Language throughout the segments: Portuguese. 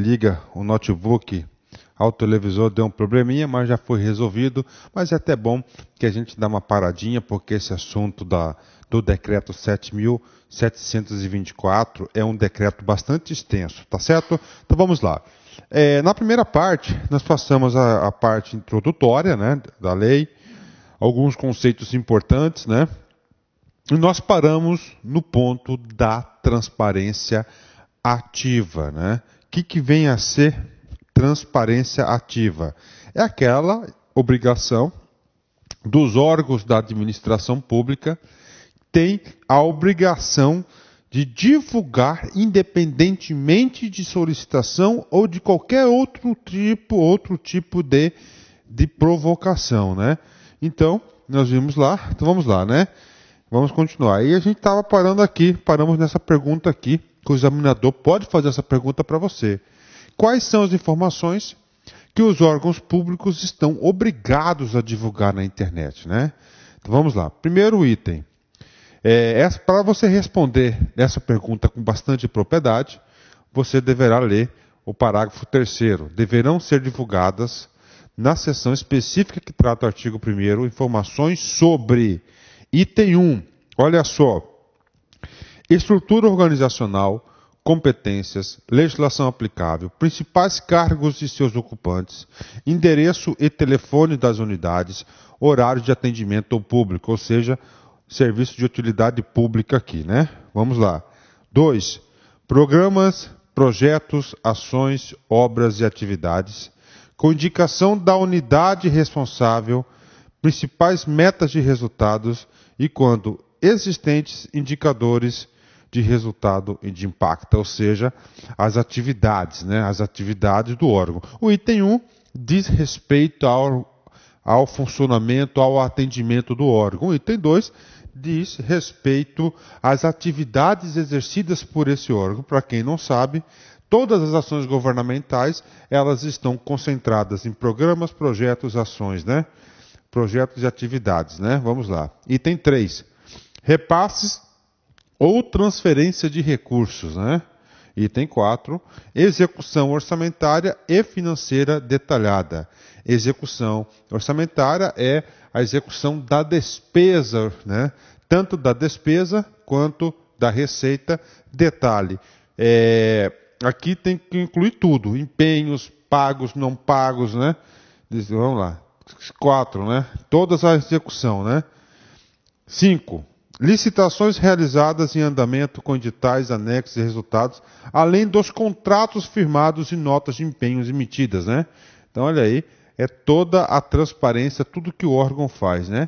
liga o notebook ao televisor, deu um probleminha, mas já foi resolvido. Mas é até bom que a gente dá uma paradinha, porque esse assunto do decreto 7.724 é um decreto bastante extenso, tá certo? Então vamos lá. Na primeira parte, nós passamos a parte introdutória, né, da lei, alguns conceitos importantes, né? E nós paramos no ponto da transparência ativa, né? O que vem a ser transparência ativa? É aquela obrigação dos órgãos da administração pública tem a obrigação de divulgar independentemente de solicitação ou de qualquer outro tipo de provocação, né? Então, nós vimos lá, então vamos lá, né? Vamos continuar. Aí a gente estava paramos nessa pergunta aqui, que o examinador pode fazer essa pergunta para você. Quais são as informações que os órgãos públicos estão obrigados a divulgar na internet, né? Então vamos lá. Primeiro item. Para você responder essa pergunta com bastante propriedade, você deverá ler o parágrafo 3º. Deverão ser divulgadas, na seção específica que trata o artigo 1º, informações sobre item 1. Olha só. Estrutura organizacional, competências, legislação aplicável, principais cargos e seus ocupantes, endereço e telefone das unidades, horário de atendimento ao público, ou seja, serviço de utilidade pública aqui, né? Vamos lá. 2. Programas, projetos, ações, obras e atividades, com indicação da unidade responsável, principais metas de resultados e, quando existentes, indicadores de resultado e de impacto, ou seja, as atividades, né? As atividades do órgão. O item 1 diz respeito ao funcionamento, ao atendimento do órgão. O item 2 diz respeito às atividades exercidas por esse órgão. Para quem não sabe, todas as ações governamentais, elas estão concentradas em programas, projetos, ações, né? Projetos e atividades, né? Vamos lá. Item 3. Repasses ou transferência de recursos, né? Item 4. Execução orçamentária e financeira detalhada. Execução orçamentária é a execução da despesa, né? Tanto da despesa quanto da receita. Detalhe, aqui tem que incluir tudo, empenhos, pagos, não pagos, né? Vamos lá, 4, né? Todas a execução, né? 5. Licitações realizadas em andamento com editais, anexos e resultados, além dos contratos firmados e notas de empenhos emitidas, né? Então, olha aí, é toda a transparência, tudo que o órgão faz, né?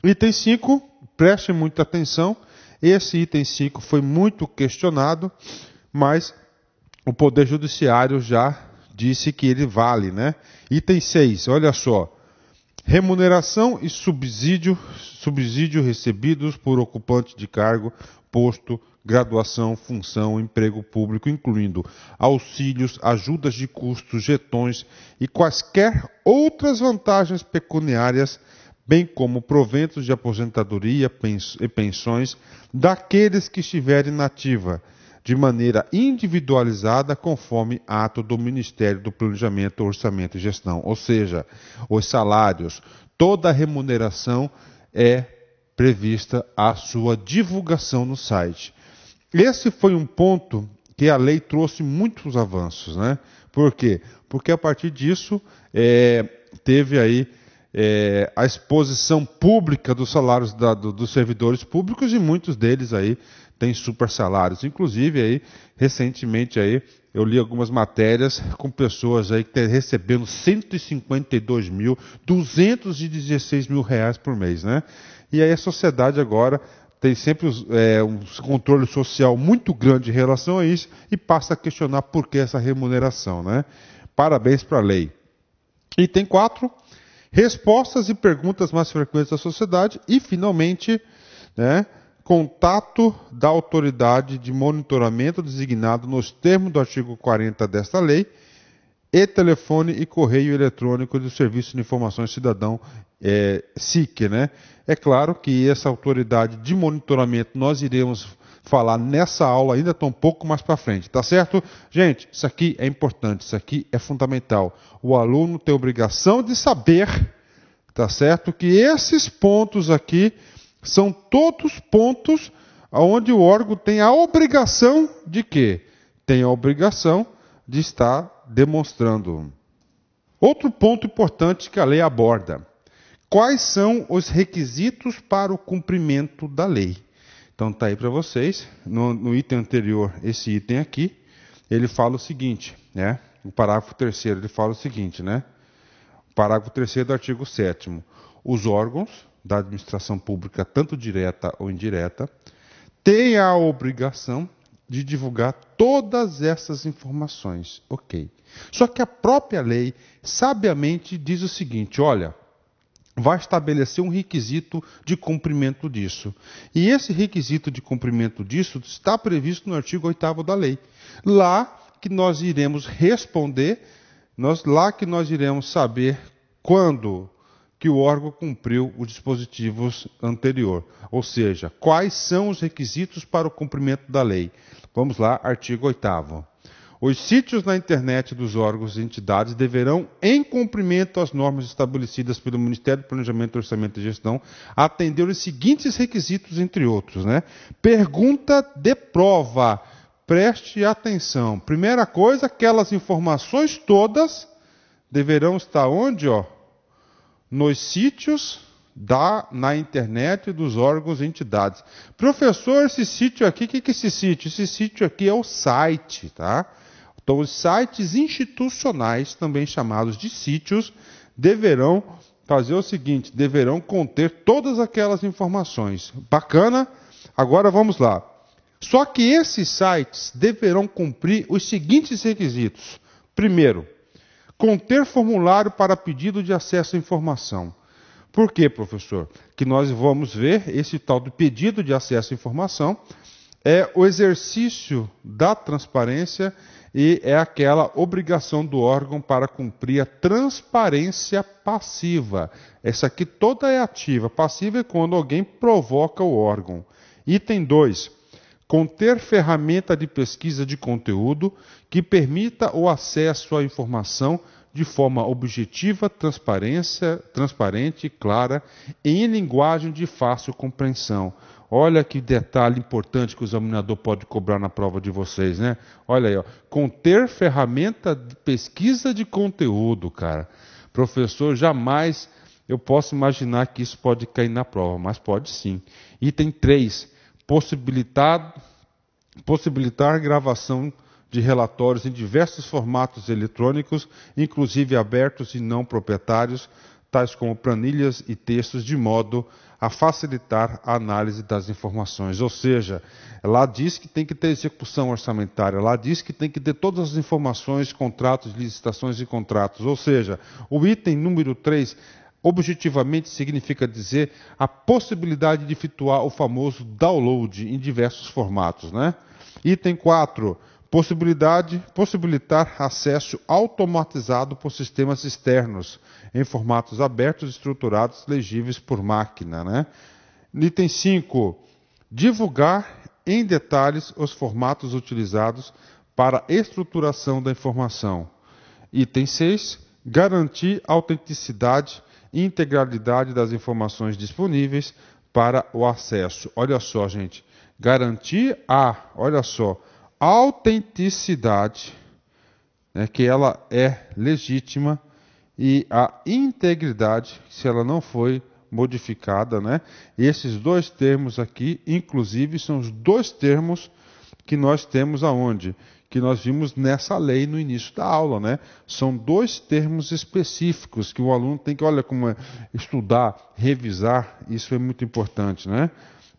Item 5, preste muita atenção, esse item 5 foi muito questionado, mas o Poder Judiciário já disse que ele vale, né? Item 6, olha só. Remuneração e subsídio recebidos por ocupante de cargo, posto, graduação, função, emprego público, incluindo auxílios, ajudas de custos, jetões e quaisquer outras vantagens pecuniárias, bem como proventos de aposentadoria e pensões daqueles que estiverem na ativa, de maneira individualizada, conforme ato do Ministério do Planejamento, Orçamento e Gestão. Ou seja, os salários, toda a remuneração é prevista a sua divulgação no site. Esse foi um ponto que a lei trouxe muitos avanços, né? Por quê? Porque a partir disso teve aí a exposição pública dos salários dos servidores públicos, e muitos deles aí têm super salários. Inclusive, aí, recentemente, aí, eu li algumas matérias com pessoas aí que estão recebendo 152 mil, 216 mil reais por mês, né? E aí a sociedade agora tem sempre um controle social muito grande em relação a isso e passa a questionar por que essa remuneração, né? Parabéns para a lei. Item 4. Respostas e perguntas mais frequentes da sociedade. E, finalmente, né, contato da autoridade de monitoramento designado nos termos do artigo 40 desta lei, e telefone e correio eletrônico do Serviço de Informação Cidadão, SIC, né? É claro que essa autoridade de monitoramento nós iremos falar nessa aula ainda, está um pouco mais para frente, tá certo? Gente, isso aqui é importante, isso aqui é fundamental. O aluno tem a obrigação de saber, tá certo? Que esses pontos aqui são todos pontos onde o órgão tem a obrigação de quê? Tem a obrigação de estar demonstrando. Outro ponto importante que a lei aborda. Quais são os requisitos para o cumprimento da lei? Então está aí para vocês, no item anterior, esse item aqui, ele fala o seguinte, né? O parágrafo 3º, ele fala o seguinte, né? O parágrafo 3º do artigo 7º. Os órgãos da administração pública, tanto direta ou indireta, têm a obrigação de divulgar todas essas informações. Ok. Só que a própria lei, sabiamente, diz o seguinte, olha, vai estabelecer um requisito de cumprimento disso. E esse requisito de cumprimento disso está previsto no artigo 8º da lei. Lá que nós iremos responder, lá que nós iremos saber quando que o órgão cumpriu os dispositivos anterior. Ou seja, quais são os requisitos para o cumprimento da lei. Vamos lá, artigo 8º. Os sítios na internet dos órgãos e entidades deverão, em cumprimento às normas estabelecidas pelo Ministério do Planejamento, Orçamento e Gestão, atender os seguintes requisitos, entre outros, né? Pergunta de prova. Preste atenção. Primeira coisa, aquelas informações todas deverão estar onde, ó? Nos sítios na internet dos órgãos e entidades. Professor, esse sítio aqui, o que é esse sítio? Esse sítio aqui é o site, tá? Então, os sites institucionais, também chamados de sítios, deverão fazer o seguinte, deverão conter todas aquelas informações. Bacana? Agora vamos lá. Só que esses sites deverão cumprir os seguintes requisitos. Primeiro, conter formulário para pedido de acesso à informação. Por quê, professor? Que nós vamos ver esse tal do pedido de acesso à informação é o exercício da transparência e é aquela obrigação do órgão para cumprir a transparência passiva. Essa aqui toda é ativa. Passiva é quando alguém provoca o órgão. Item 2. Conter ferramenta de pesquisa de conteúdo que permita o acesso à informação de forma objetiva, transparente, clara e em linguagem de fácil compreensão. Olha que detalhe importante que o examinador pode cobrar na prova de vocês, né? Olha aí, ó. Conter ferramenta de pesquisa de conteúdo, cara. Professor, jamais eu posso imaginar que isso pode cair na prova, mas pode sim. Item 3. Possibilitar gravação de relatórios em diversos formatos eletrônicos, inclusive abertos e não proprietários, tais como planilhas e textos, de modo a facilitar a análise das informações. Ou seja, lá diz que tem que ter execução orçamentária, lá diz que tem que ter todas as informações, contratos, licitações e contratos. Ou seja, o item número 3, objetivamente, significa dizer a possibilidade de efetuar o famoso download em diversos formatos, né? Item 4, possibilitar acesso automatizado por sistemas externos, em formatos abertos, estruturados, legíveis por máquina, né? Item 5, divulgar em detalhes os formatos utilizados para a estruturação da informação. Item 6, garantir a autenticidade e integralidade das informações disponíveis para o acesso. Olha só, gente, garantir olha só, autenticidade, né, que ela é legítima, e a integridade, se ela não foi modificada, né? Esses dois termos aqui, inclusive, são os dois termos que nós temos aonde? Que nós vimos nessa lei no início da aula, né? São dois termos específicos que o aluno tem que, olha, como estudar, revisar, isso é muito importante, né?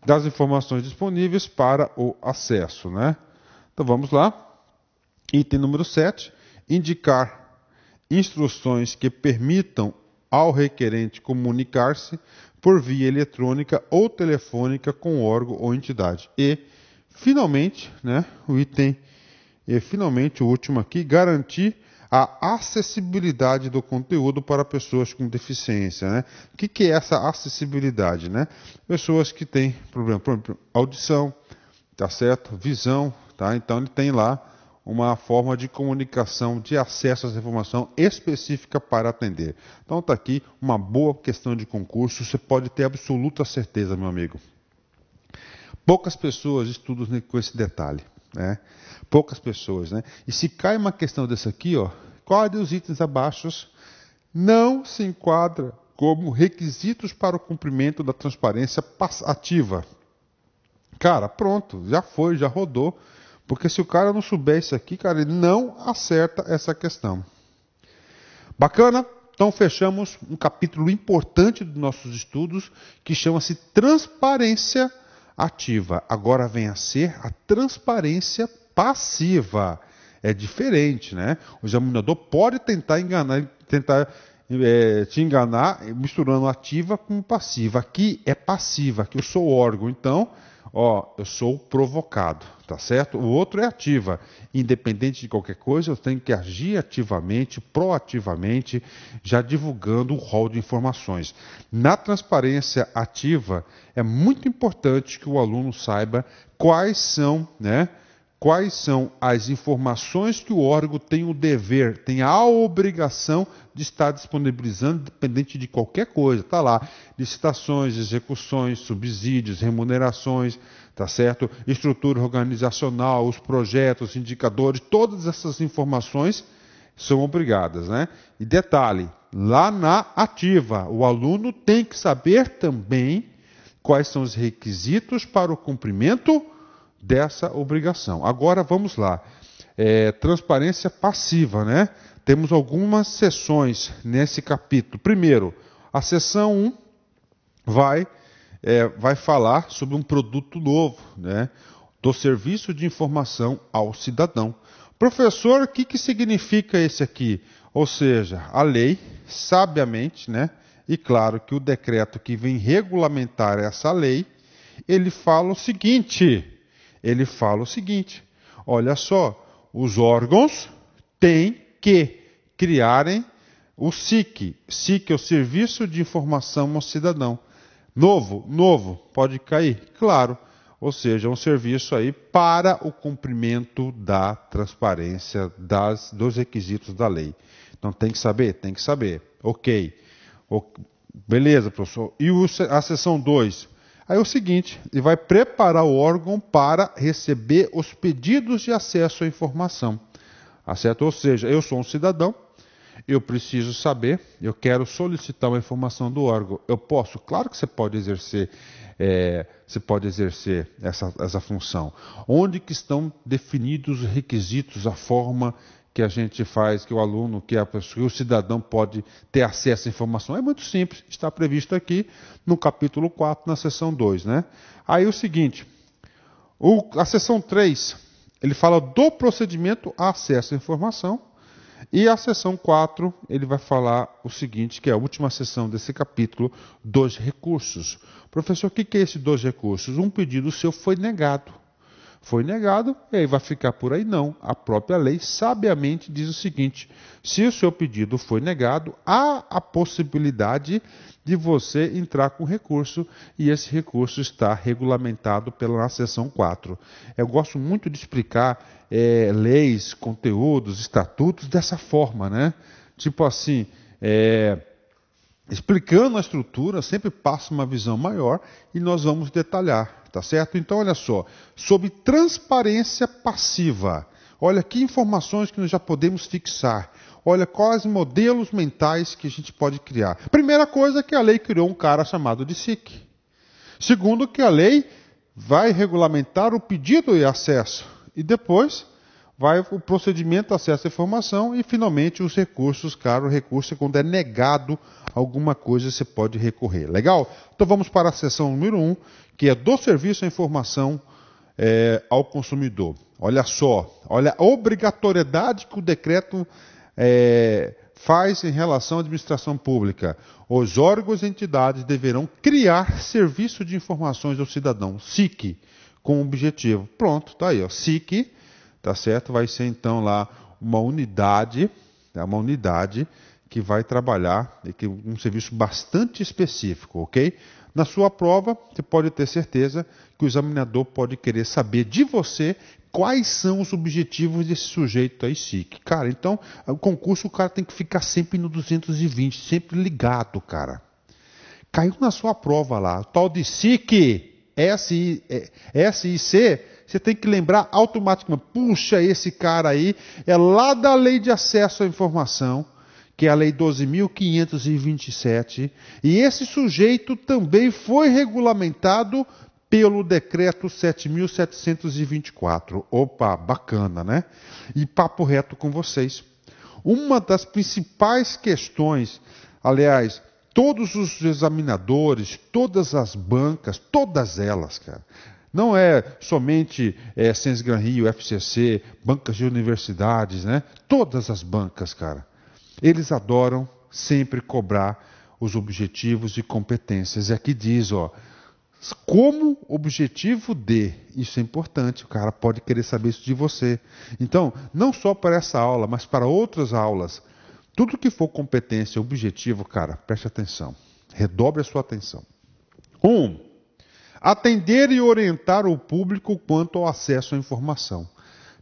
Das informações disponíveis para o acesso, né? Então vamos lá. Item número 7, indicar instruções que permitam ao requerente comunicar-se por via eletrônica ou telefônica com o órgão ou entidade. E, finalmente, né, o último aqui, garantir a acessibilidade do conteúdo para pessoas com deficiência, né? O que é essa acessibilidade, né? Pessoas que têm problema, por exemplo, audição, tá certo? Visão, tá? Então ele tem lá uma forma de comunicação, de acesso a essa informação específica para atender. Então está aqui uma boa questão de concurso, você pode ter absoluta certeza, meu amigo. Poucas pessoas estudam com esse detalhe, né? Poucas pessoas, né? E se cai uma questão dessa aqui, ó, qual dos itens abaixo não se enquadra como requisitos para o cumprimento da transparência ativa? Cara, pronto, já foi, já rodou. Porque se o cara não souber isso aqui, cara, ele não acerta essa questão. Bacana? Então fechamos um capítulo importante dos nossos estudos, que chama-se transparência ativa. Agora vem a ser a transparência passiva. É diferente, né? O examinador pode tentar enganar, te enganar misturando ativa com passiva. Aqui é passiva, aqui eu sou o órgão, então, ó, eu sou provocado, tá certo? O outro é ativa. Independente de qualquer coisa, eu tenho que agir ativamente, proativamente, já divulgando o rol de informações. Na transparência ativa, é muito importante que o aluno saiba quais são, né? Quais são as informações que o órgão tem o dever, tem a obrigação de estar disponibilizando, independente de qualquer coisa. Está lá, licitações, execuções, subsídios, remunerações, tá certo? Estrutura organizacional, os projetos, indicadores, todas essas informações são obrigadas, né? E detalhe, lá na ativa, o aluno tem que saber também quais são os requisitos para o cumprimento dessa obrigação. Agora vamos lá. Transparência passiva, né? Temos algumas seções nesse capítulo. Primeiro, a seção 1 vai falar sobre um produto novo, né? Do serviço de informação ao cidadão. Professor, o que significa esse aqui? Ou seja, a lei, sabiamente, né? E claro que o decreto que vem regulamentar essa lei, ele fala o seguinte, olha só, os órgãos têm que criarem o SIC. SIC é o Serviço de Informação ao Cidadão. Novo, pode cair? Claro. Ou seja, um serviço aí para o cumprimento da transparência dos requisitos da lei. Então tem que saber? Tem que saber. Ok. Beleza, professor. E a seção 2? Aí é o seguinte, ele vai preparar o órgão para receber os pedidos de acesso à informação. Certo? Ou seja, eu sou um cidadão, eu preciso saber, eu quero solicitar uma informação do órgão. Eu posso? Claro que você pode exercer, essa função. Onde que estão definidos os requisitos, a forma que a gente faz, que o aluno, que o cidadão pode ter acesso à informação? É muito simples, está previsto aqui no capítulo 4, na seção 2. Né? Aí o seguinte, a seção 3, ele fala do procedimento a acesso à informação, e a seção 4, ele vai falar o seguinte, que é a última seção desse capítulo, dos recursos. Professor, o que é esse dos recursos? Um pedido seu foi negado. Foi negado, e aí vai ficar por aí? Não. A própria lei sabiamente diz o seguinte, se o seu pedido foi negado, há a possibilidade de você entrar com recurso, e esse recurso está regulamentado pela seção 4. Eu gosto muito de explicar leis, conteúdos, estatutos dessa forma, né? Tipo assim, explicando a estrutura, sempre passa uma visão maior e nós vamos detalhar, tá certo? Então, olha só, sobre transparência passiva, olha que informações que nós já podemos fixar, olha quais modelos mentais que a gente pode criar. Primeira coisa é que a lei criou um cara chamado de SIC. Segundo, que a lei vai regulamentar o pedido e acesso, e depois vai o procedimento de acesso à informação e, finalmente, os recursos. Claro, o recurso é quando é negado alguma coisa, você pode recorrer. Legal? Então vamos para a seção número 1, que é do serviço à informação ao consumidor. Olha só, olha a obrigatoriedade que o decreto faz em relação à administração pública. Os órgãos e entidades deverão criar serviço de informações ao cidadão, SIC, com o objetivo. Pronto, está aí, ó, SIC. Tá certo? Vai ser então lá uma unidade que vai trabalhar um serviço bastante específico, ok? Na sua prova, você pode ter certeza que o examinador pode querer saber de você quais são os objetivos desse sujeito aí, SIC. Cara, então, o concurso, o cara tem que ficar sempre no 220, sempre ligado, cara. Caiu na sua prova lá, tal de SIC, SIC, você tem que lembrar automaticamente, puxa, esse cara aí é lá da Lei de Acesso à Informação, que é a Lei 12.527, e esse sujeito também foi regulamentado pelo Decreto 7.724. Opa, bacana, né? E papo reto com vocês. Uma das principais questões, aliás, todos os examinadores, todas as bancas, todas elas, cara, não é somente Ciências Gran Rio, FCC, bancas de universidades, né? Todas as bancas, cara. Eles adoram sempre cobrar os objetivos e competências. E aqui diz, ó, como objetivo de, isso é importante, o cara pode querer saber isso de você. Então, não só para essa aula, mas para outras aulas, tudo que for competência, objetivo, cara, preste atenção. Redobre a sua atenção. 1. Atender e orientar o público quanto ao acesso à informação.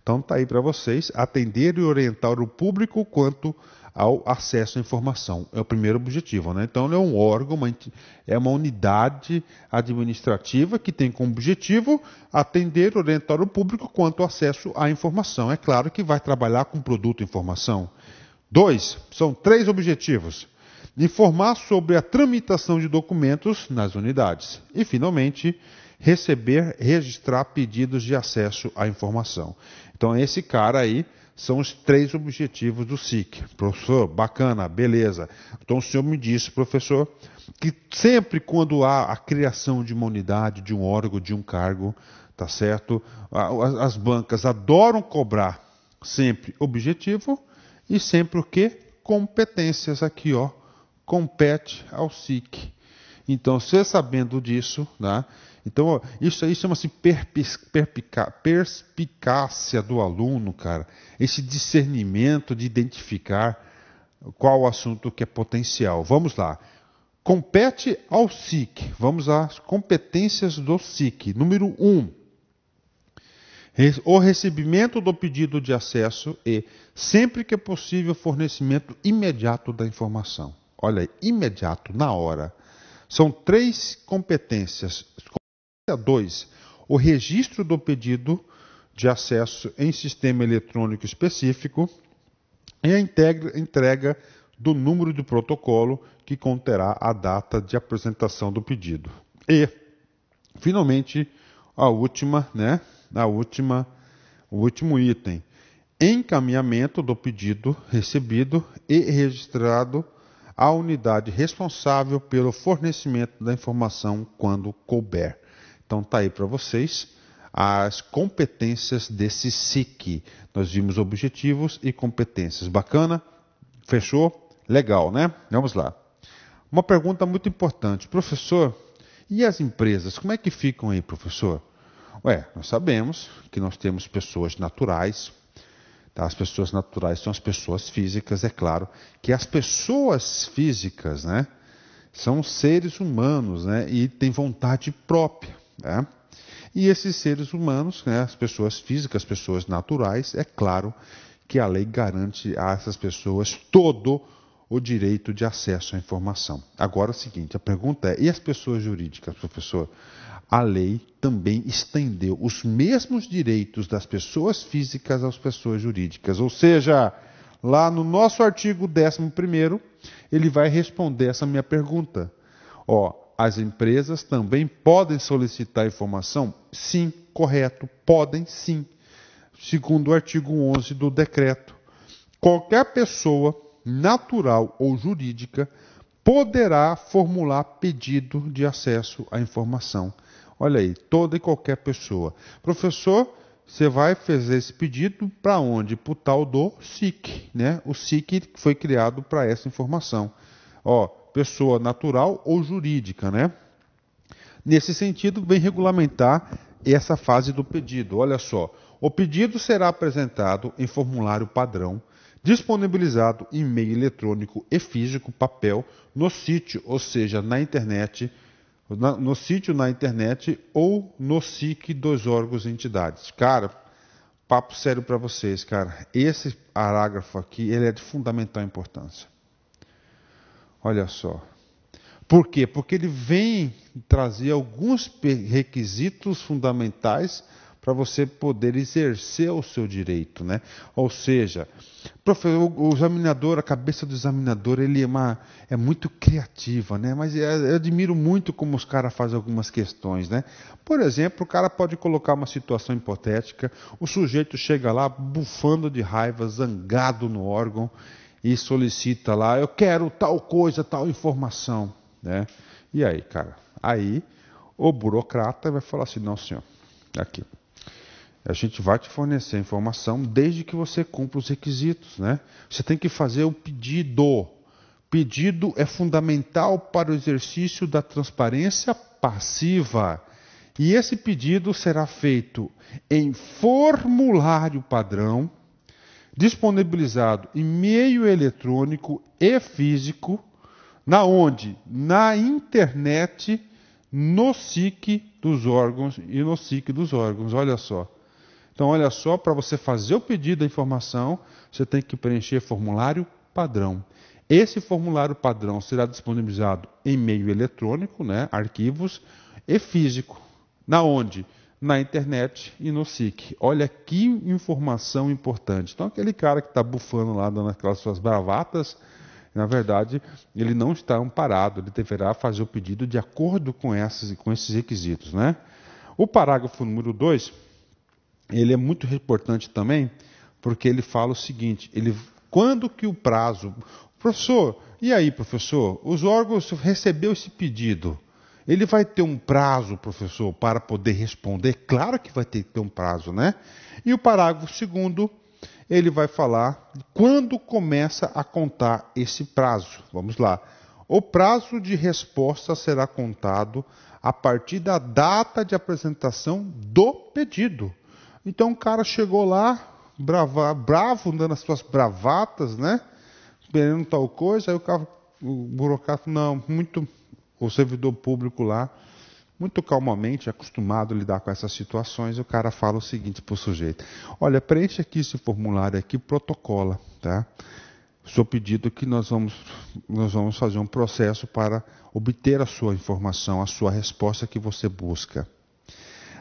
Então está aí para vocês, atender e orientar o público quanto ao acesso à informação. É o primeiro objetivo, né? Então ele é um órgão, é uma unidade administrativa que tem como objetivo atender e orientar o público quanto ao acesso à informação. É claro que vai trabalhar com produto informação. 2. São 3 objetivos. Informar sobre a tramitação de documentos nas unidades. E, finalmente, registrar pedidos de acesso à informação. Então, esse cara aí são os 3 objetivos do SIC. Professor, bacana, beleza. Então, o senhor me disse, professor, que sempre quando há a criação de uma unidade, de um órgão, de um cargo, tá certo? As bancas adoram cobrar sempre objetivo e sempre o quê? Competências aqui, ó. Compete ao SIC. Então, você sabendo disso, né? Então, ó, isso aí chama-se perspicácia do aluno, cara. Esse discernimento de identificar qual o assunto que é potencial. Vamos lá. Compete ao SIC. Vamos às competências do SIC. Número 1. O recebimento do pedido de acesso e, sempre que é possível, fornecimento imediato da informação. Olha aí, imediato, na hora. São 3 competências. Competência 2, o registro do pedido de acesso em sistema eletrônico específico e a entrega do número de protocolo que conterá a data de apresentação do pedido. E, finalmente, a última, né? O último item, encaminhamento do pedido recebido e registrado à unidade responsável pelo fornecimento da informação quando couber. Então está aí para vocês as competências desse SIC. Nós vimos objetivos e competências. Bacana? Fechou? Legal, né? Vamos lá. Uma pergunta muito importante. Professor, e as empresas? Como é que ficam aí, professor? Nós sabemos que nós temos pessoas naturais. Tá? As pessoas naturais são as pessoas físicas, é claro. Que as pessoas físicas, né, são seres humanos, né, e têm vontade própria. Né? E esses seres humanos, né, as pessoas físicas, as pessoas naturais, é claro que a lei garante a essas pessoas todo o direito de acesso à informação. Agora é o seguinte, a pergunta é, e as pessoas jurídicas, professor? A lei também estendeu os mesmos direitos das pessoas físicas às pessoas jurídicas. Ou seja, lá no nosso artigo 11º, ele vai responder essa minha pergunta. As empresas também podem solicitar informação? Sim, correto, podem sim. Segundo o artigo 11 do decreto, qualquer pessoa natural ou jurídica poderá formular pedido de acesso à informação. Olha aí, toda e qualquer pessoa. Professor, você vai fazer esse pedido para onde? Para o tal do SIC, né? O SIC foi criado para essa informação. Pessoa natural ou jurídica, né? Nesse sentido, vem regulamentar essa fase do pedido. Olha só, o pedido será apresentado em formulário padrão, disponibilizado em meio eletrônico e físico, papel, no sítio, ou seja, na internet, no sítio, na internet ou no SIC dos órgãos e entidades. Cara, papo sério para vocês, cara. Esse parágrafo aqui, ele é de fundamental importância. Olha só. Por quê? Porque ele vem trazer alguns requisitos fundamentais para você poder exercer o seu direito, né? Ou seja, o examinador, a cabeça do examinador, ele é muito criativa, né? Mas eu admiro muito como os caras fazem algumas questões, né? Por exemplo, o cara pode colocar uma situação hipotética, o sujeito chega lá bufando de raiva, zangado no órgão e solicita lá, eu quero tal coisa, tal informação, né? E aí, cara? Aí o burocrata vai falar assim, não, senhor, aqui. A gente vai te fornecer a informação desde que você cumpra os requisitos, né? Você tem que fazer o pedido. Pedido é fundamental para o exercício da transparência passiva. E esse pedido será feito em formulário padrão, disponibilizado em meio eletrônico e físico, na onde? Na internet, no SIC dos órgãos e no SIC dos órgãos. Olha só. Então, olha só, para você fazer o pedido da informação, você tem que preencher formulário padrão. Esse formulário padrão será disponibilizado em meio eletrônico, né, arquivos, e físico. Na onde? Na internet e no SIC. Olha que informação importante. Então, aquele cara que está bufando lá, dando aquelas suas bravatas, na verdade, ele não está amparado, ele deverá fazer o pedido de acordo com esses requisitos, né? O parágrafo número 2, ele é muito importante também, porque ele fala o seguinte, quando que o prazo... Professor, e aí, professor? Os órgãos recebeu esse pedido. Ele vai ter um prazo, professor, para poder responder? Claro que vai ter que ter um prazo, né? E o parágrafo 2º, ele vai falar quando começa a contar esse prazo. Vamos lá. O prazo de resposta será contado a partir da data de apresentação do pedido. Então o cara chegou lá, bravo, dando as suas bravatas, né? Esperando tal coisa, aí o burocrata, não, o servidor público lá, muito calmamente, acostumado a lidar com essas situações, o cara fala o seguinte para o sujeito, olha, preenche aqui esse formulário aqui, protocola, tá? Seu pedido que nós vamos fazer um processo para obter a sua informação, a sua resposta que você busca.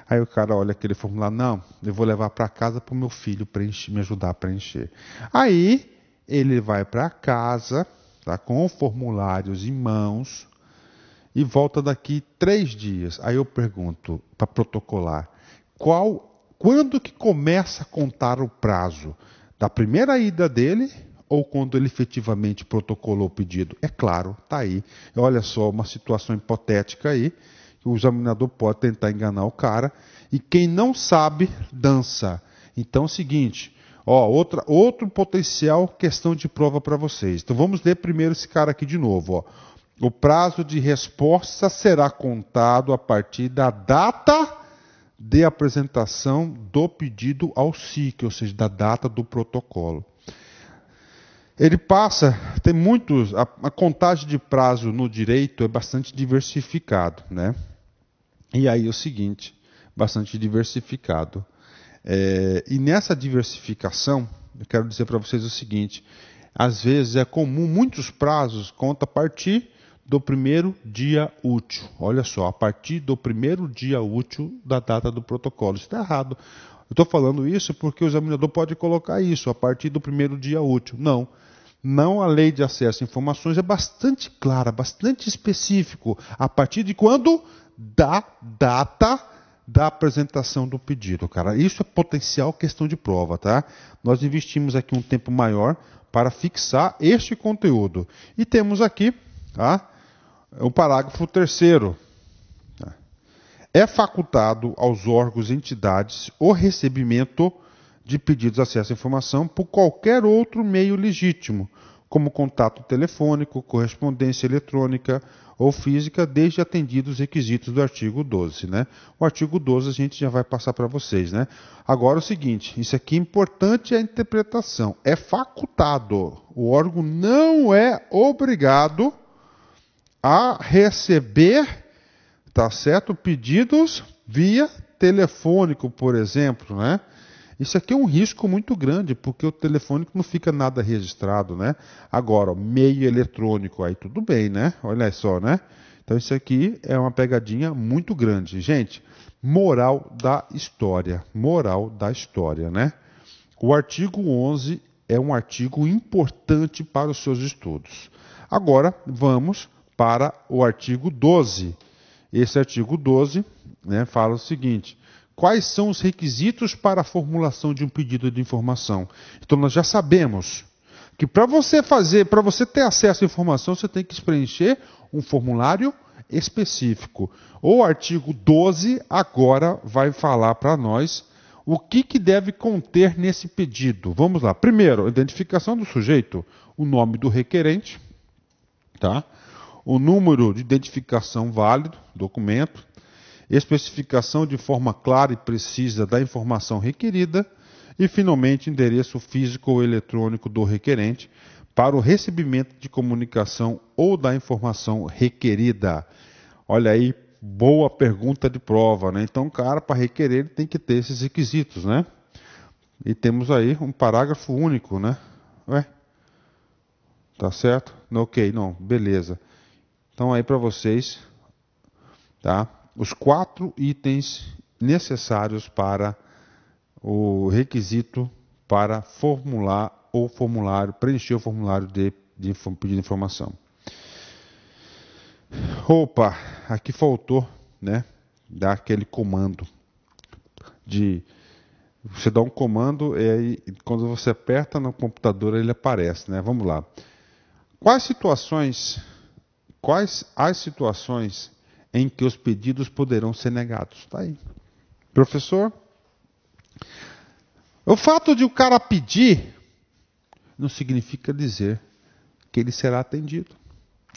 Aí o cara olha aquele formulário, não, eu vou levar para casa para o meu filho preencher, me ajudar a preencher. Aí ele vai para casa, tá, com formulários em mãos, e volta daqui 3 dias. Aí eu pergunto, para protocolar, quando que começa a contar o prazo? Da primeira ida dele ou quando ele efetivamente protocolou o pedido? É claro, está aí. Olha só, uma situação hipotética aí, que o examinador pode tentar enganar o cara, e quem não sabe, dança. Então é o seguinte, outro potencial questão de prova para vocês. Então vamos ler primeiro esse cara aqui de novo, ó. O prazo de resposta será contado a partir da data de apresentação do pedido ao SIC, ou seja, da data do protocolo. Ele tem muitos, a contagem de prazo no direito é bastante diversificado, né? E aí é o seguinte, bastante diversificado. E nessa diversificação, eu quero dizer para vocês o seguinte, às vezes é comum, muitos prazos contam a partir do primeiro dia útil. Olha só, a partir do primeiro dia útil da data do protocolo. Isso está errado. Eu estou falando isso porque o examinador pode colocar isso, a partir do primeiro dia útil. Não, a lei de acesso a informações é bastante clara, bastante específico. A partir de quando? Da data da apresentação do pedido, cara. Isso é potencial questão de prova, tá? Nós investimos aqui um tempo maior para fixar este conteúdo. E temos aqui, tá? O parágrafo 3º. É facultado aos órgãos e entidades o recebimento de pedidos de acesso à informação por qualquer outro meio legítimo, como contato telefônico, correspondência eletrônica ou física, desde atendidos os requisitos do artigo 12. Né? O artigo 12 a gente já vai passar para vocês. Né? Agora o seguinte, isso aqui é importante, a interpretação. É facultado. O órgão não é obrigado a receber, tá certo, pedidos via telefônico, por exemplo, né? Isso aqui é um risco muito grande, porque o telefônico não fica nada registrado, né? Agora, meio eletrônico, aí tudo bem, né? Olha só, né? Então isso aqui é uma pegadinha muito grande. Gente, moral da história, né? O artigo 11 é um artigo importante para os seus estudos. Agora, vamos para o artigo 12. Esse artigo 12, né, fala o seguinte: quais são os requisitos para a formulação de um pedido de informação? Então nós já sabemos que para você ter acesso à informação, você tem que preencher um formulário específico. O artigo 12 agora vai falar para nós o que deve conter nesse pedido. Vamos lá. Primeiro, identificação do sujeito, o nome do requerente, tá? O número de identificação válido, documento, especificação de forma clara e precisa da informação requerida e, finalmente, endereço físico ou eletrônico do requerente para o recebimento de comunicação ou da informação requerida. Olha aí, boa pergunta de prova, né? Então, o cara, para requerer, ele tem que ter esses requisitos, né? E temos aí um parágrafo único, né? Ué? Tá certo? Ok, não, beleza. Então, aí para vocês, tá? Os 4 itens necessários para o requisito para formular ou formulário, preencher o formulário de pedido de informação. Opa, aqui faltou, né? Dar aquele comando de você dá um comando e aí quando você aperta no computador ele aparece, né? Vamos lá. Quais as situações em que os pedidos poderão ser negados? Tá aí. Professor, o fato de o cara pedir não significa dizer que ele será atendido.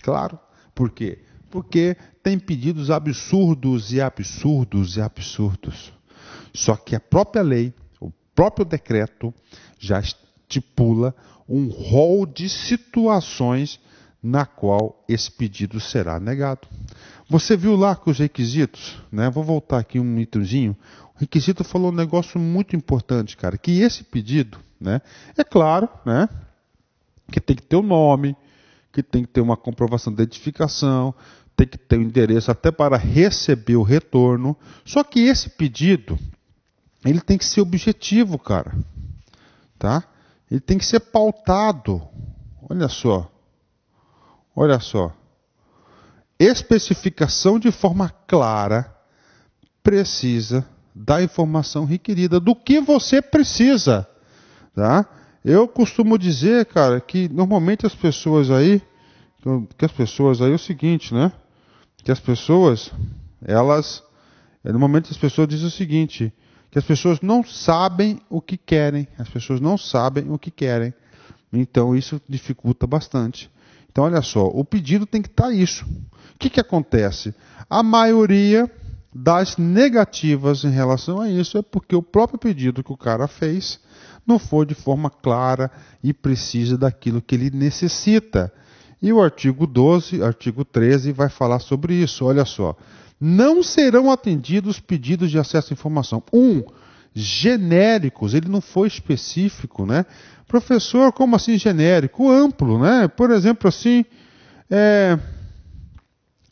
Claro. Por quê? Porque tem pedidos absurdos e absurdos e absurdos. Só que a própria lei, o próprio decreto, já estipula um rol de situações na qual esse pedido será negado. Você viu lá que os requisitos, né? Vou voltar aqui um minutozinho. O requisito falou um negócio muito importante, cara, que esse pedido, né? É claro, né? Que tem que ter o nome, que tem que ter uma comprovação de identificação, tem que ter o endereço até para receber o retorno. Só que esse pedido, ele tem que ser objetivo, cara, tá? Ele tem que ser pautado. Olha só. Olha só. Especificação de forma clara, precisa da informação requerida, do que você precisa, tá? Eu costumo dizer, cara, que normalmente as pessoas aí é o seguinte, né? Que as pessoas, normalmente as pessoas dizem o seguinte, que as pessoas não sabem o que querem, então isso dificulta bastante. Então, olha só, o pedido tem que estar isso. O que acontece? A maioria das negativas em relação a isso é porque o próprio pedido que o cara fez não foi de forma clara e precisa daquilo que ele necessita. E o artigo 12, artigo 13 vai falar sobre isso. Olha só. Não serão atendidos pedidos de acesso à informação. Genéricos, ele não foi específico, né? Professor, como assim genérico? Amplo, né? Por exemplo, assim,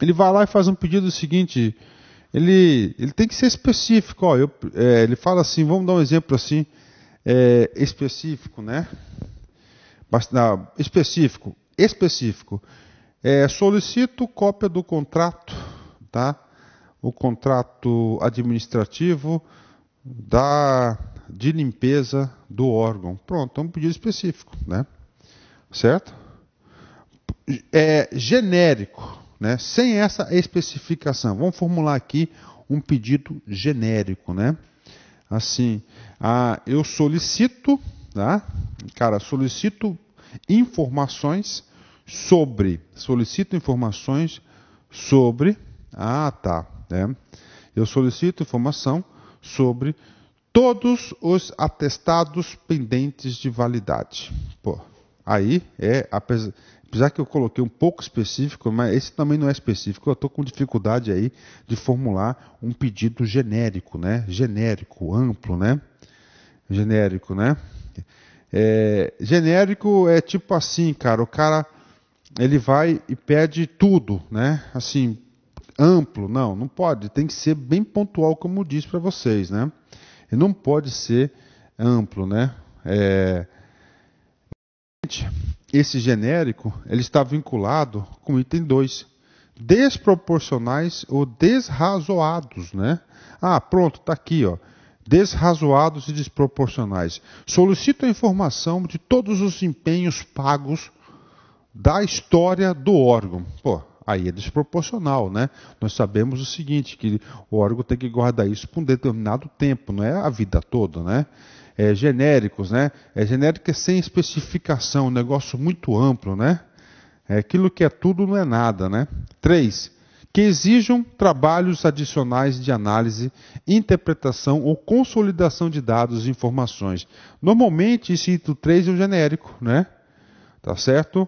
ele vai lá e faz um pedido seguinte, ele tem que ser específico. Ó, ele fala assim, vamos dar um exemplo assim, específico, né? Específico. Solicito cópia do contrato, tá? O contrato administrativo de limpeza do órgão. Pronto, é um pedido específico, né? Certo? Genérico, né? Sem essa especificação. Vamos formular aqui um pedido genérico, né? Assim, eu solicito, tá? Cara, solicito informações sobre, solicito informações sobre, eu solicito informação sobre todos os atestados pendentes de validade. Pô, aí apesar que eu coloquei um pouco específico, mas esse também não é específico, eu estou com dificuldade aí de formular um pedido genérico, né? Genérico, amplo, né? Genérico, né? Genérico é tipo assim, cara, o cara ele vai e pede tudo, né? Assim, amplo, não pode, tem que ser bem pontual, como eu disse para vocês, né? E não pode ser amplo, né? Esse genérico, ele está vinculado com o item 2, desproporcionais ou desrazoados, né? Pronto, está aqui, ó. Desrazoados e desproporcionais. Solicito a informação de todos os empenhos pagos da história do órgão. Pô, aí é desproporcional, né? Nós sabemos o seguinte, que o órgão tem que guardar isso por um determinado tempo, não é a vida toda, né? Genéricos, né? Genérico é sem especificação, um negócio muito amplo, né? Aquilo que é tudo não é nada, né? 3. Que exijam trabalhos adicionais de análise, interpretação ou consolidação de dados e informações. Normalmente, esse item 3 é o genérico, né? Tá certo?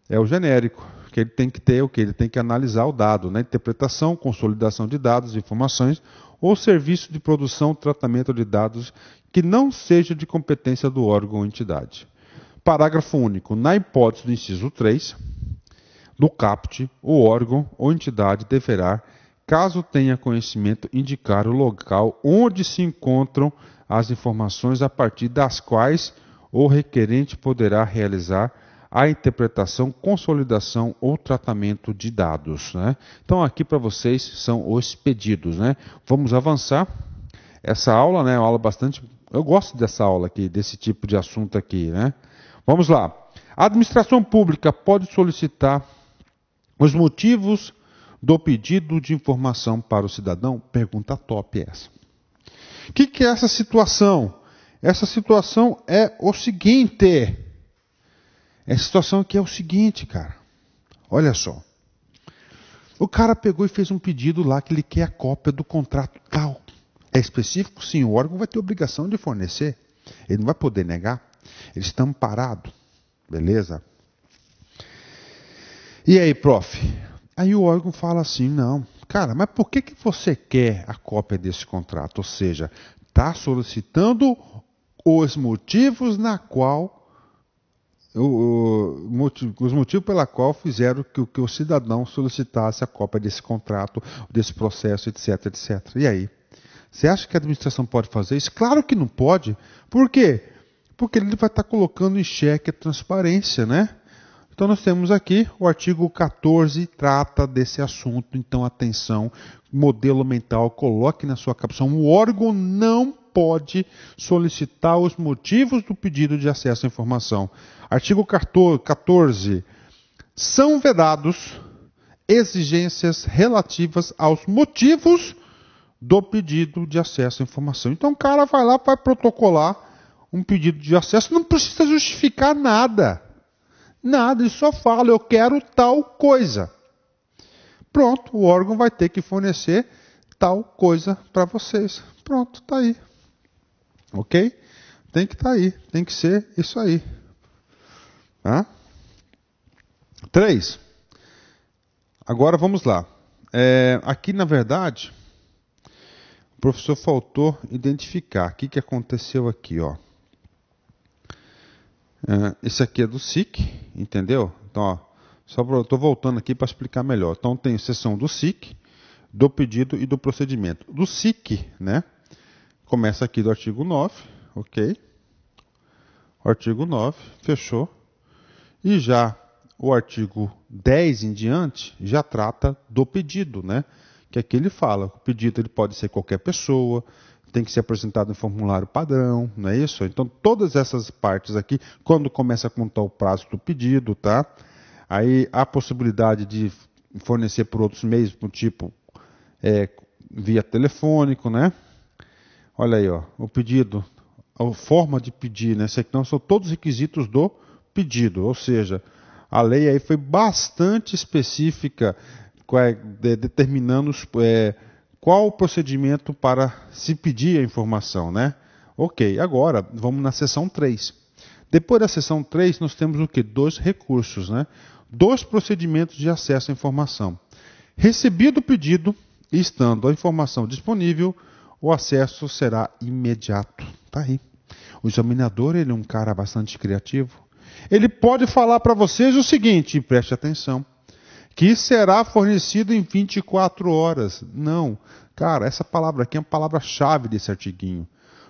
É o genérico, que ele tem que ter o que? Ele tem que analisar o dado, né? Interpretação, consolidação de dados e informações, ou serviço de produção, tratamento de dados que não seja de competência do órgão ou entidade. Parágrafo único. Na hipótese do inciso 3, do caput, o órgão ou entidade deverá, caso tenha conhecimento, indicar o local onde se encontram as informações a partir das quais o requerente poderá realizar a interpretação, consolidação ou tratamento de dados, né? Então aqui para vocês são os pedidos, né? Vamos avançar. Essa aula, né, é uma aula bastante... Eu gosto dessa aula aqui, desse tipo de assunto aqui, né? Vamos lá. A administração pública pode solicitar os motivos do pedido de informação para o cidadão? Pergunta top essa. O que é essa situação? Essa situação é o seguinte... Essa situação aqui é o seguinte, cara. Olha só. O cara pegou e fez um pedido lá que ele quer a cópia do contrato tal. É específico? Sim, o órgão vai ter obrigação de fornecer. Ele não vai poder negar. Ele está amparado. Beleza? E aí, prof? Aí o órgão fala assim, não. Cara, mas por que você quer a cópia desse contrato? Ou seja, está solicitando os motivos na qual... os motivos pela qual fizeram que o cidadão solicitasse a cópia desse contrato, desse processo, etc, etc. E aí? Você acha que a administração pode fazer isso? Claro que não pode. Por quê? Porque ele vai estar colocando em xeque a transparência, né? Então nós temos aqui o artigo 14, trata desse assunto. Então atenção, modelo mental, coloque na sua cabeça. O órgão não pode solicitar os motivos do pedido de acesso à informação. Artigo 14. São vedados exigências relativas aos motivos do pedido de acesso à informação. Então o cara vai lá, vai protocolar um pedido de acesso, não precisa justificar nada. Nada, ele só fala, eu quero tal coisa. Pronto, o órgão vai ter que fornecer tal coisa para vocês. Pronto, está aí. Ok? Tem que estar aí, tem que ser isso aí. 3. Agora vamos lá. Aqui, na verdade, o professor faltou identificar. O que aconteceu aqui, ó? Esse aqui é do SIC, entendeu? Então, estou voltando aqui para explicar melhor. Então, tem seção do SIC, do pedido e do procedimento. Do SIC, né? Começa aqui do artigo 9, ok? Artigo 9, fechou. E já o artigo 10 em diante já trata do pedido, né? Que aqui ele fala, o pedido ele pode ser qualquer pessoa, tem que ser apresentado em formulário padrão, não é isso? Então todas essas partes aqui, quando começa a contar o prazo do pedido, tá? Aí há a possibilidade de fornecer por outros meios, tipo via telefônico, né? Olha aí, ó, o pedido, a forma de pedir, né? Isso aqui não são todos os requisitos do pedido, ou seja, a lei aí foi bastante específica, determinando qual o procedimento para se pedir a informação, né? Ok, agora vamos na seção 3. Depois da seção 3, nós temos o quê? 2 recursos, né? 2 procedimentos de acesso à informação. Recebido o pedido e estando a informação disponível, o acesso será imediato. Tá aí. O examinador, ele é um cara bastante criativo. Ele pode falar para vocês o seguinte, preste atenção, que será fornecido em 24 horas. Não, cara, essa palavra aqui é uma palavra-chave desse artiguinho.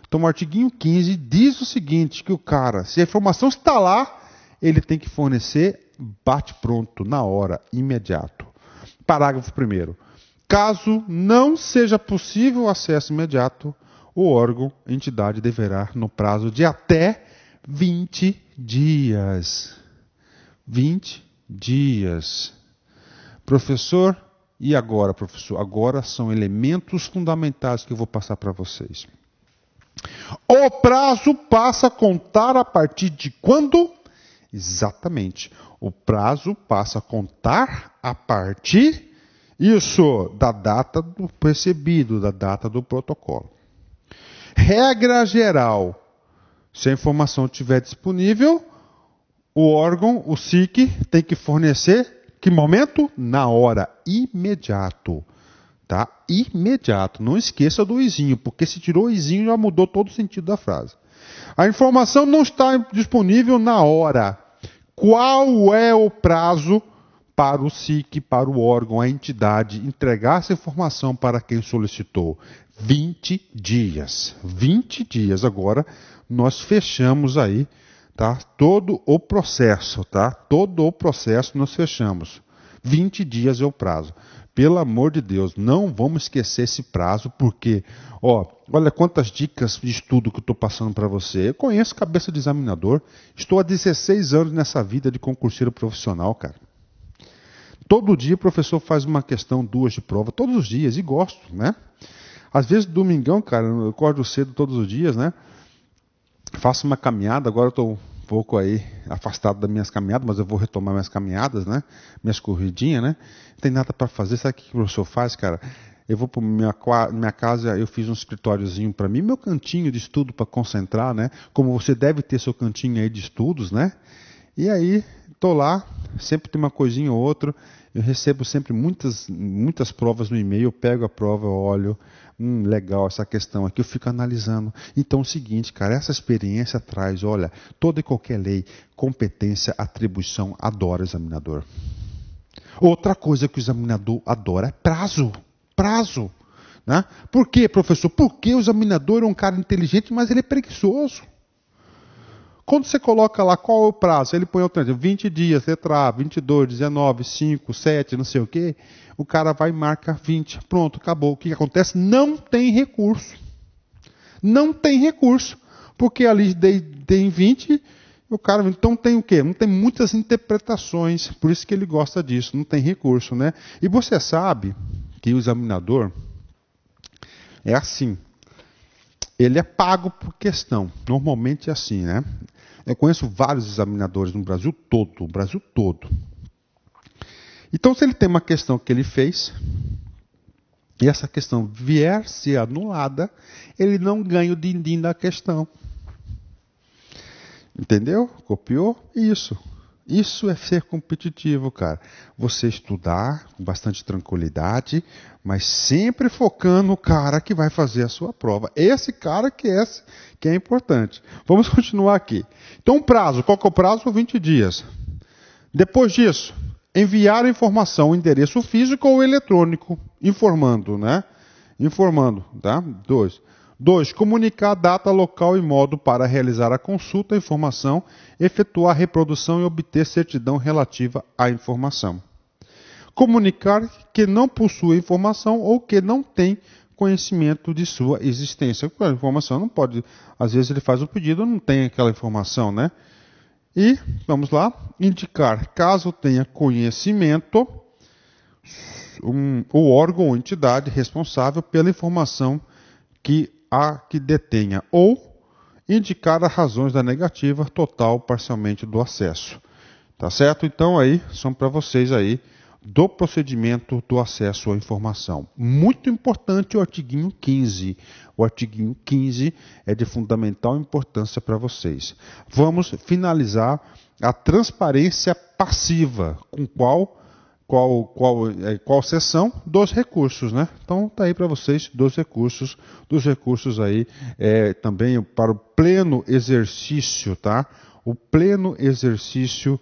Então, o artiguinho 15 diz o seguinte, que o cara, se a informação está lá, ele tem que fornecer bate-pronto, na hora, imediato. Parágrafo 1º. Caso não seja possível o acesso imediato, o órgão, entidade, deverá, no prazo de até 20 dias. 20 dias. Professor, e agora, professor? Agora são elementos fundamentais que eu vou passar para vocês. O prazo passa a contar a partir de quando? Exatamente. O prazo passa a contar a partir, isso, da data do recebido, da data do protocolo. Regra geral, se a informação estiver disponível, o órgão, o SIC, tem que fornecer, que momento? Na hora, imediato. Tá? Imediato. Não esqueça do izinho, porque se tirou o izinho já mudou todo o sentido da frase. A informação não está disponível na hora. Qual é o prazo para o SIC, para o órgão, a entidade, entregar essa informação para quem solicitou? 20 dias. 20 dias. Agora, nós fechamos aí, tá? Todo o processo, tá? Todo o processo nós fechamos. 20 dias é o prazo. Pelo amor de Deus, não vamos esquecer esse prazo, porque, olha quantas dicas de estudo que eu estou passando para você. Eu conheço cabeça de examinador, estou há 16 anos nessa vida de concurseiro profissional, cara. Todo dia o professor faz uma questão, 2 de prova, todos os dias, e gosto, né? Às vezes, domingão, cara, eu acordo cedo todos os dias, né? Faço uma caminhada, agora eu estou um pouco aí afastado das minhas caminhadas, mas eu vou retomar minhas caminhadas, né? Minhas corridinhas, né? Não tem nada para fazer. Sabe o que o professor faz, cara? Eu vou para minha casa, eu fiz um escritóriozinho para mim, meu cantinho de estudo para concentrar, né? Como você deve ter seu cantinho aí de estudos, né? E aí, estou lá, sempre tem uma coisinha ou outra. Eu recebo sempre muitas provas no e-mail, eu pego a prova, eu olho, legal essa questão aqui, eu fico analisando. Então é o seguinte, cara, essa experiência traz, olha, toda e qualquer lei, competência, atribuição, adora o examinador. Outra coisa que o examinador adora é prazo. Prazo. Né? Por quê, professor? Porque o examinador é um cara inteligente, mas ele é preguiçoso. Quando você coloca lá qual é o prazo, ele põe o trânsito, 20 dias, letra A, 22, 19, 5, 7, não sei o quê, o cara vai e marca 20. Pronto, acabou. O que acontece? Não tem recurso. Não tem recurso. Porque ali tem 20, o cara, então tem o quê? Não tem muitas interpretações, por isso que ele gosta disso, não tem recurso, né? E você sabe que o examinador é assim. Ele é pago por questão. Normalmente é assim, né? Eu conheço vários examinadores no Brasil todo, Então, se ele tem uma questão que ele fez, e essa questão vier ser anulada, ele não ganha o din-din da questão. Entendeu? Copiou? Isso. Isso é ser competitivo, cara. Você estudar com bastante tranquilidade, mas sempre focando no cara que vai fazer a sua prova. Esse cara que é importante. Vamos continuar aqui. Então, o prazo. Qual que é o prazo? 20 dias. Depois disso, enviar a informação, o endereço físico ou eletrônico, informando, né? Informando, tá? 2. Comunicar a data, local e modo para realizar a consulta, a informação, efetuar a reprodução e obter certidão relativa à informação. Comunicar que não possui informação ou que não tem conhecimento de sua existência. A informação não pode, às vezes ele faz o pedido, não tem aquela informação, né? E, vamos lá, indicar, caso tenha conhecimento, o órgão ou entidade responsável pela informação que detenha, ou indicar as razões da negativa total ou parcialmente do acesso. Tá certo? Então aí são para vocês aí do procedimento do acesso à informação. Muito importante o artiguinho 15. O artiguinho 15 é de fundamental importância para vocês. Vamos finalizar a transparência passiva, com qual seção? Dos recursos, né? Então tá aí para vocês dos recursos aí também para o pleno exercício, tá? O pleno exercício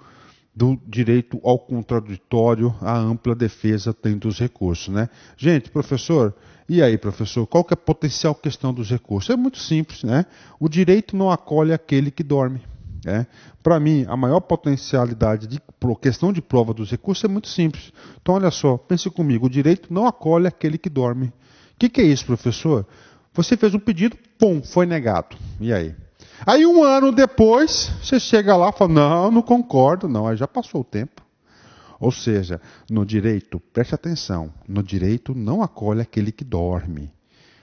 do direito ao contraditório, a ampla defesa tem dos recursos, né? Gente, professor, e aí, professor, qual que é a potencial questão dos recursos? É muito simples, né? O direito não acolhe aquele que dorme. Para mim, a maior potencialidade de questão de prova dos recursos é muito simples. Então, olha só, pense comigo, o direito não acolhe aquele que dorme. O que é isso, professor? Você fez um pedido, pum, foi negado. E aí? Aí 1 ano depois, você chega lá e fala, não concordo, não, aí já passou o tempo. Ou seja, no direito, preste atenção, no direito não acolhe aquele que dorme.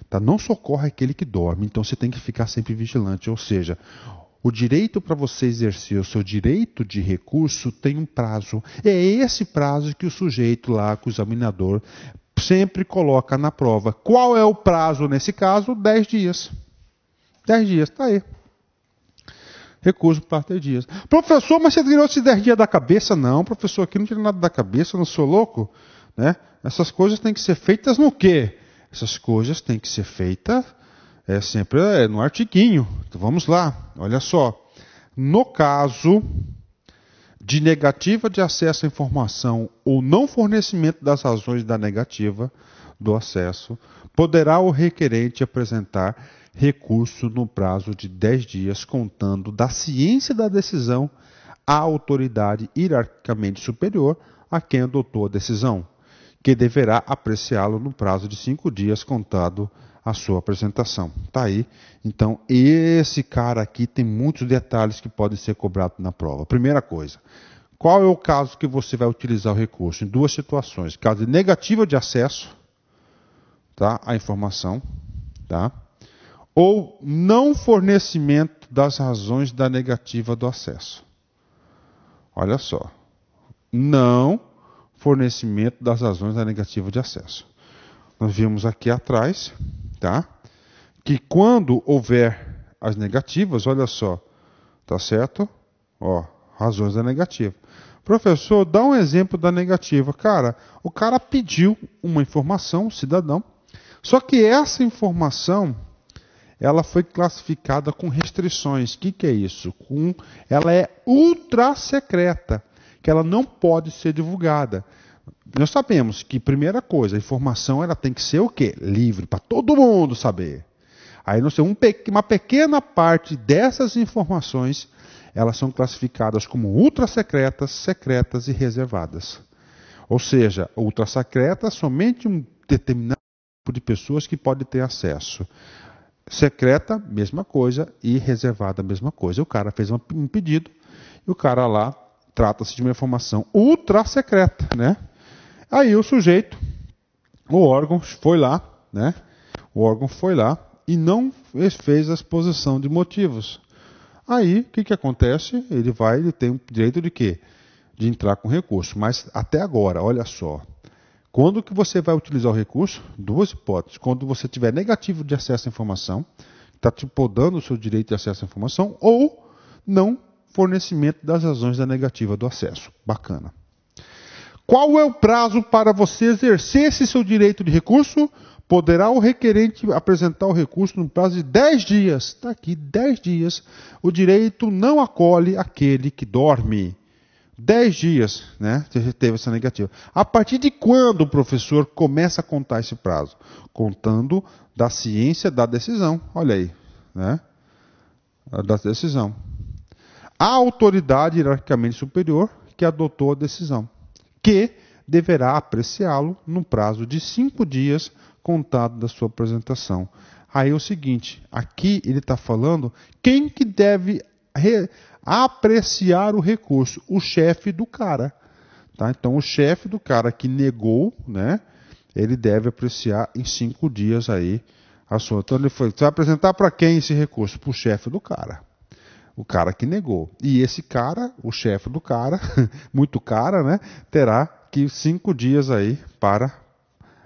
Tá? Não socorre aquele que dorme, então você tem que ficar sempre vigilante. Ou seja, o direito para você exercer o seu direito de recurso tem um prazo. É esse prazo que o sujeito lá, que o examinador, sempre coloca na prova. Qual é o prazo nesse caso? 10 dias. 10 dias, está aí. Recurso para 10 dias. Professor, mas você tirou esses 10 dias da cabeça? Não, professor, aqui não tira nada da cabeça, eu não sou louco. Né? Essas coisas têm que ser feitas no quê? Essas coisas têm que ser feitas sempre no artiguinho. Então vamos lá, olha só. No caso de negativa de acesso à informação ou não fornecimento das razões da negativa do acesso, poderá o requerente apresentar recurso no prazo de 10 dias, contando da ciência da decisão à autoridade hierarquicamente superior a quem adotou a decisão, que deverá apreciá-lo no prazo de 5 dias, contado a sua apresentação. Está aí. Então, esse cara aqui tem muitos detalhes que podem ser cobrados na prova. Primeira coisa, qual é o caso que você vai utilizar o recurso? Em 2 situações. Caso de negativa de acesso, tá, à informação, tá? Ou não fornecimento das razões da negativa do acesso. Olha só. Não fornecimento das razões da negativa de acesso. Nós vimos aqui atrás, tá? Que quando houver as negativas, olha só, tá certo? Ó, razões da negativa. Professor, dá um exemplo da negativa. Cara, o cara pediu uma informação, o cidadão, só que essa informação ela foi classificada com restrições. O que é isso? Ela é ultra secreta, que ela não pode ser divulgada. Nós sabemos que, primeira coisa, a informação ela tem que ser o quê? Livre, para todo mundo saber. Aí nós temos uma pequena parte dessas informações, elas são classificadas como ultra secretas, secretas e reservadas. Ou seja, ultra secreta somente um determinado grupo de pessoas que pode ter acesso. Secreta, mesma coisa, e reservada, mesma coisa. O cara fez um pedido e o cara lá trata-se de uma informação ultra secreta, né? Aí o sujeito, o órgão foi lá, né? O órgão foi lá e não fez a exposição de motivos. Aí, o que acontece? Ele tem o direito de quê? De entrar com recurso. Mas até agora, olha só. Quando que você vai utilizar o recurso? 2 hipóteses. Quando você tiver negativo de acesso à informação, está te podando o seu direito de acesso à informação, ou não fornecimento das razões da negativa do acesso. Bacana. Qual é o prazo para você exercer esse seu direito de recurso? Poderá o requerente apresentar o recurso no prazo de 10 dias. Está aqui, 10 dias. O direito não acolhe aquele que dorme. 10 dias, né? Você teve essa negativa. A partir de quando o professor começa a contar esse prazo? Contando da ciência da decisão. Olha aí, né? Da decisão. A autoridade hierarquicamente superior que adotou a decisão, que deverá apreciá-lo no prazo de 5 dias contado da sua apresentação. Aí é o seguinte, aqui ele está falando quem que deve apreciar o recurso, o chefe do cara. Tá? Então o chefe do cara que negou, né, ele deve apreciar em 5 dias aí Então ele foi, você vai apresentar para quem esse recurso? Para o chefe do cara. O cara que negou. E esse cara, o chefe do cara, muito cara, né, terá que 5 dias aí para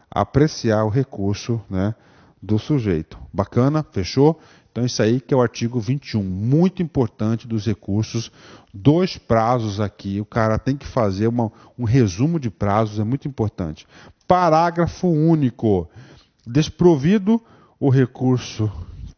apreciar o recurso, né, do sujeito. Bacana? Fechou? Então isso aí que é o artigo 21. Muito importante dos recursos. 2 prazos aqui. O cara tem que fazer um resumo de prazos, é muito importante. Parágrafo único. Desprovido o recurso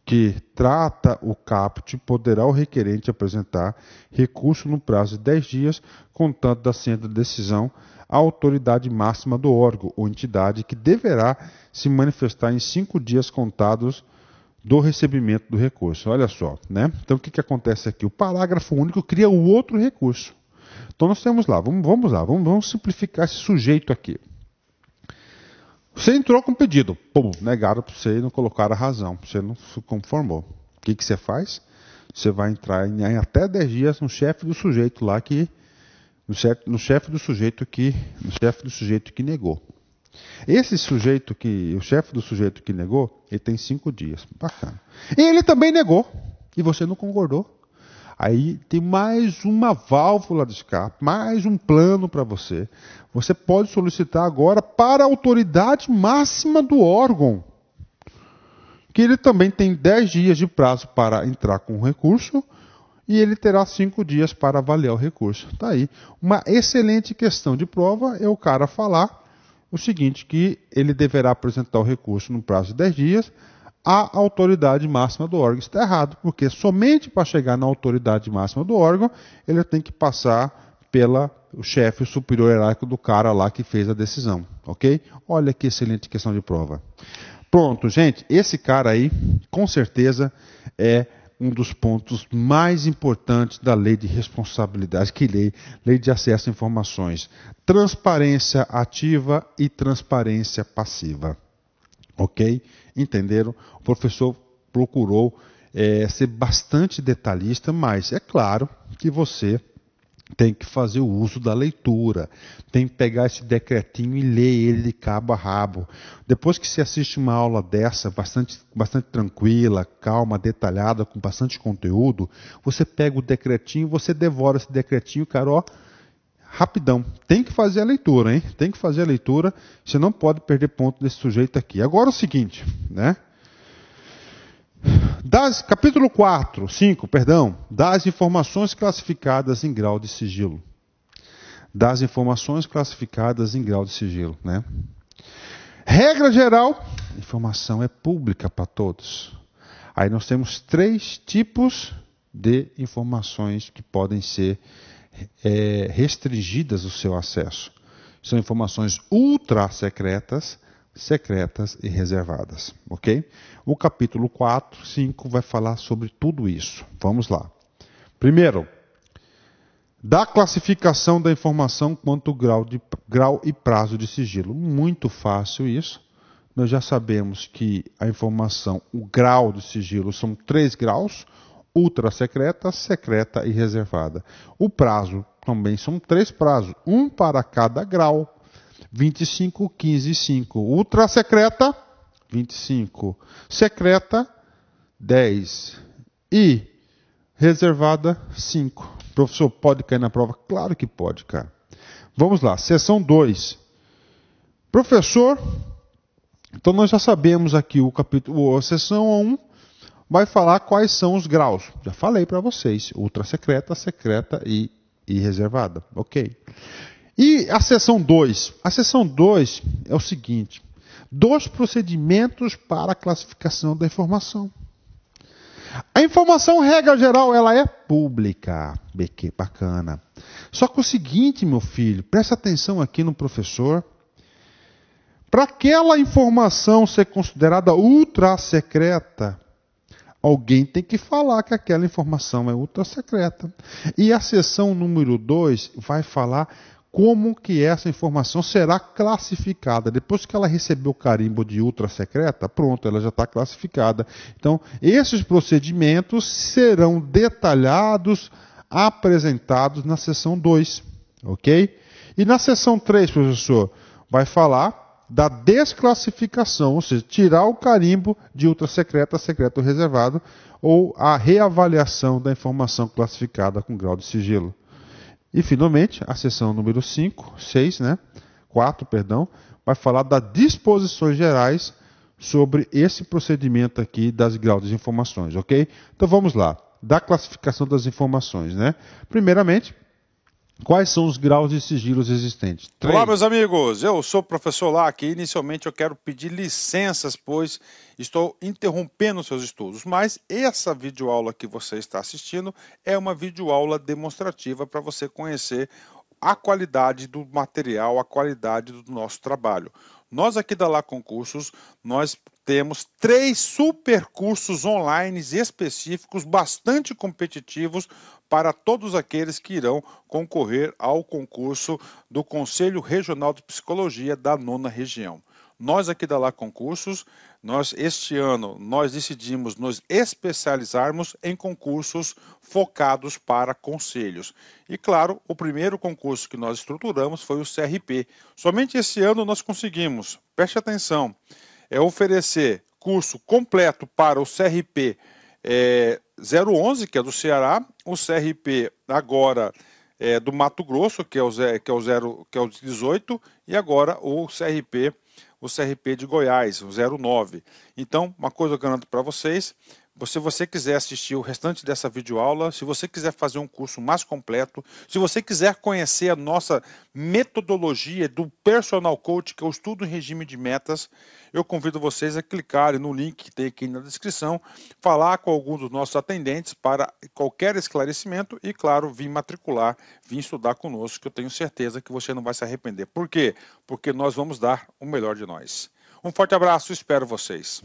que trata o caput, poderá o requerente apresentar recurso no prazo de 10 dias, contando da ciência da decisão, à autoridade máxima do órgão ou entidade, que deverá se manifestar em 5 dias contados do recebimento do recurso. Olha só, né? Então o que acontece aqui? O parágrafo único cria o outro recurso. Então nós temos lá, vamos simplificar esse sujeito aqui. Você entrou com pedido, pum, negaram para você e não colocaram a razão, você não se conformou. O que você faz? Você vai entrar em até 10 dias no chefe do sujeito lá no chefe do sujeito que negou. Esse sujeito o chefe do sujeito que negou, ele tem 5 dias. Bacana. E ele também negou, e você não concordou. Aí tem mais uma válvula de escape, mais um plano para você. Você pode solicitar agora para a autoridade máxima do órgão, que ele também tem 10 dias de prazo para entrar com o recurso, e ele terá 5 dias para avaliar o recurso. Está aí. Uma excelente questão de prova é o cara falar o seguinte, que ele deverá apresentar o recurso no prazo de 10 dias à autoridade máxima do órgão. Isso está errado, porque somente para chegar na autoridade máxima do órgão, ele tem que passar o chefe superior hierárquico do cara lá que fez a decisão. Ok? Olha que excelente questão de prova. Pronto, gente. Esse cara aí, com certeza, é um dos pontos mais importantes da lei de responsabilidade, lei de acesso a informações. Transparência ativa e transparência passiva. Ok? Entenderam? O professor procurou ser bastante detalhista, mas é claro que você tem que fazer o uso da leitura, tem que pegar esse decretinho e ler ele de cabo a rabo. Depois que você assiste uma aula dessa, bastante tranquila, calma, detalhada, com bastante conteúdo, você pega o decretinho, você devora esse decretinho, cara, ó, rapidão. Tem que fazer a leitura, hein? Tem que fazer a leitura, você não pode perder ponto desse sujeito aqui. Agora o seguinte, né? Capítulo 5, das informações classificadas em grau de sigilo. Das informações classificadas em grau de sigilo, né? Regra geral, informação é pública para todos. Aí nós temos 3 tipos de informações que podem ser restringidas o seu acesso. São informações ultra secretas, secretas e reservadas, ok? O capítulo 5 vai falar sobre tudo isso. Vamos lá. Primeiro, da classificação da informação quanto ao grau e prazo de sigilo. Muito fácil isso. Nós já sabemos que a informação, o grau de sigilo são 3 graus, ultra secreta, secreta e reservada. O prazo também são 3 prazos, um para cada grau. 25, 15 e 5. Ultra secreta, 25. Secreta, 10. E reservada, 5. Professor, pode cair na prova? Claro que pode, cara. Vamos lá, seção 2. Professor, então nós já sabemos aqui a seção 1 vai falar quais são os graus. Já falei para vocês. Ultra secreta, secreta e reservada. Ok. E a seção 2? A seção 2 é o seguinte: 2 procedimentos para a classificação da informação. A informação, regra geral, ela é pública. Que bacana. Só que o seguinte, meu filho, presta atenção aqui no professor. Para aquela informação ser considerada ultra secreta, alguém tem que falar que aquela informação é ultra secreta. E a seção número 2 vai falar como que essa informação será classificada. Depois que ela recebeu o carimbo de ultra secreta, pronto, ela já está classificada. Então, esses procedimentos serão detalhados, apresentados na seção 2, ok? E na seção 3, professor, vai falar da desclassificação, ou seja, tirar o carimbo de ultra secreto a secreto reservado, ou a reavaliação da informação classificada com grau de sigilo. E, finalmente, a seção número 4, vai falar das disposições gerais sobre esse procedimento aqui das graus de informações, ok? Então vamos lá, da classificação das informações, né? Primeiramente, quais são os graus de sigilos existentes? Olá, meus amigos, eu sou o professor Lac e inicialmente eu quero pedir licenças, pois estou interrompendo seus estudos, mas essa videoaula que você está assistindo é uma videoaula demonstrativa para você conhecer a qualidade do material, a qualidade do nosso trabalho. Nós aqui da Lá Concursos, nós temos 3 super cursos online específicos, bastante competitivos, para todos aqueles que irão concorrer ao concurso do Conselho Regional de Psicologia da 9ª Região. Nós aqui da Lá Concursos, este ano, nós decidimos nos especializarmos em concursos focados para conselhos. E claro, o primeiro concurso que nós estruturamos foi o CRP. Somente esse ano nós conseguimos, preste atenção, oferecer curso completo para o CRP 011, que é do Ceará, o CRP agora do Mato Grosso, que é o 18, e agora o CRP de Goiás, o 09. Então, uma coisa eu garanto para vocês, se você quiser assistir o restante dessa videoaula, se você quiser fazer um curso mais completo, se você quiser conhecer a nossa metodologia do Personal Coach, que eu estudo em regime de metas, eu convido vocês a clicarem no link que tem aqui na descrição, falar com alguns dos nossos atendentes para qualquer esclarecimento e, claro, vir matricular, vir estudar conosco, que eu tenho certeza que você não vai se arrepender. Por quê? Porque nós vamos dar o melhor de nós. Um forte abraço, espero vocês.